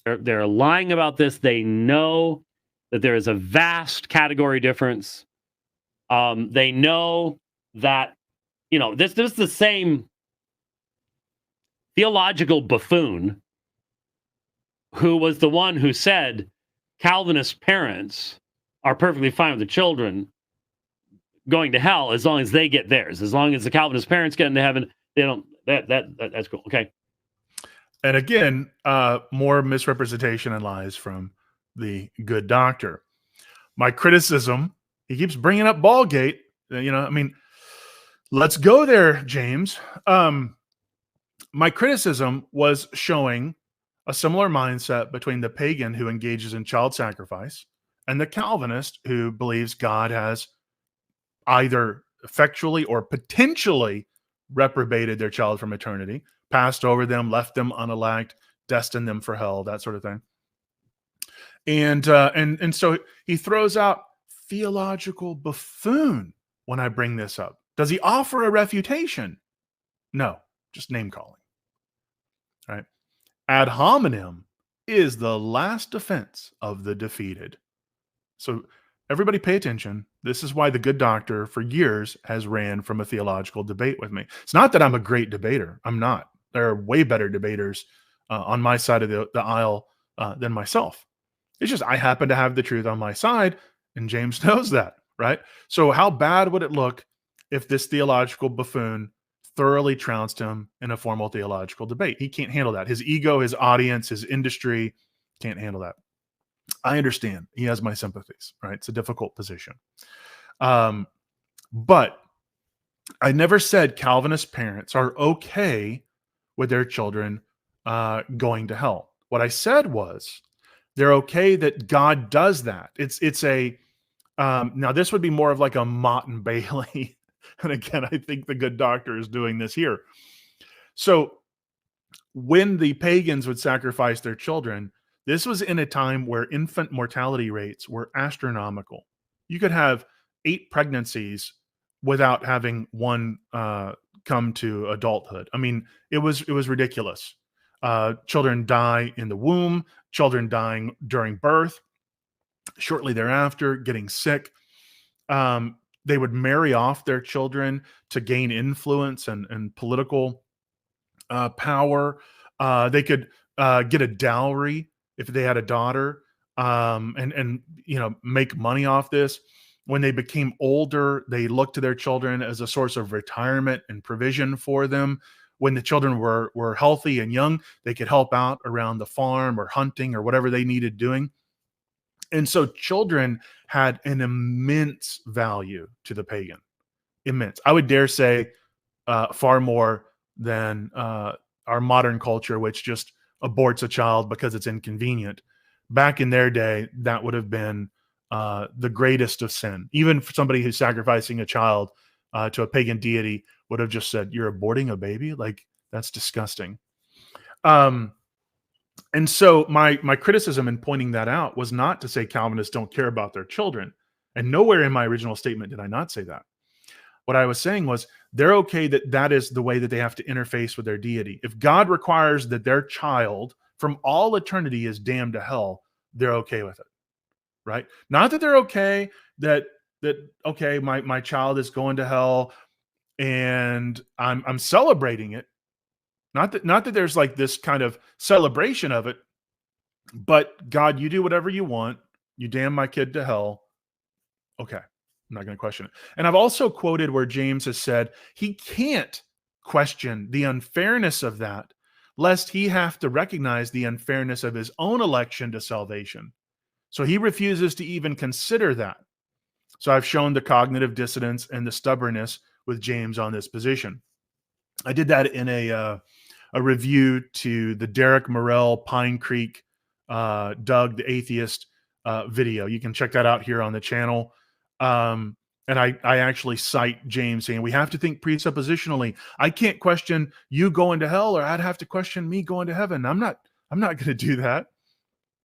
They're lying about this. They know that there is a vast category difference. They know that, this is the same theological buffoon who was the one who said Calvinist parents are perfectly fine with the children going to hell as long as they get theirs. As long as the Calvinist parents get into heaven, they don't. That's cool. Okay. And again, more misrepresentation and lies from the good doctor. My criticism, he keeps bringing up Baalgate. Let's go there, James. My criticism was showing a similar mindset between the pagan who engages in child sacrifice and the Calvinist who believes God has either effectually or potentially reprobated their child from eternity, passed over them, left them unelect, destined them for hell, that sort of thing. And so he throws out theological buffoon when I bring this up. Does he offer a refutation? No, just name calling. Right? Ad hominem is the last defense of the defeated. So everybody pay attention. This is why the good doctor for years has ran from a theological debate with me. It's not that I'm a great debater. I'm not. There are way better debaters on my side of the aisle than myself. It's just I happen to have the truth on my side, and James knows that, right? So how bad would it look if this theological buffoon thoroughly trounced him in a formal theological debate? He can't handle that. His ego, his audience, his industry can't handle that. I understand. He has my sympathies, right? It's a difficult position. But I never said Calvinist parents are okay with their children going to hell. What I said was they're okay that God does that. Now this would be more of like a Mott and Bailey. And again, I think the good doctor is doing this here. So when the pagans would sacrifice their children, this was in a time where infant mortality rates were astronomical. You could have 8 pregnancies without having one come to adulthood. I mean, it was ridiculous. Children die in the womb, children dying during birth, shortly thereafter, getting sick. They would marry off their children to gain influence and political power. They could get a dowry if they had a daughter, and make money off this. When they became older, they looked to their children as a source of retirement and provision for them. When the children were healthy and young, they could help out around the farm or hunting or whatever they needed doing. And so children had an immense value to the pagan. Immense. I would dare say far more than our modern culture, which just aborts a child because it's inconvenient. Back in their day, that would have been the greatest of sin. Even for somebody who's sacrificing a child to a pagan deity would have just said, "You're aborting a baby? Like, that's disgusting." And so my criticism in pointing that out was not to say Calvinists don't care about their children. And nowhere in my original statement did I not say that. What I was saying was they're okay that is the way that they have to interface with their deity. If God requires that their child from all eternity is damned to hell, they're okay with it, right? Not that they're okay that okay, my child is going to hell and I'm celebrating it. Not that there's like this kind of celebration of it, but God, you do whatever you want. You damn my kid to hell. Okay. I'm not going to question it. And I've also quoted where James has said he can't question the unfairness of that, lest he have to recognize the unfairness of his own election to salvation. So he refuses to even consider that. So I've shown the cognitive dissonance and the stubbornness with James on this position. I did that in a review to the Derek Morrell Pine Creek Doug the Atheist video. You can check that out here on the channel. And I actually cite James saying we have to think presuppositionally. I can't question you going to hell, or I'd have to question me going to heaven. I'm not going to do that.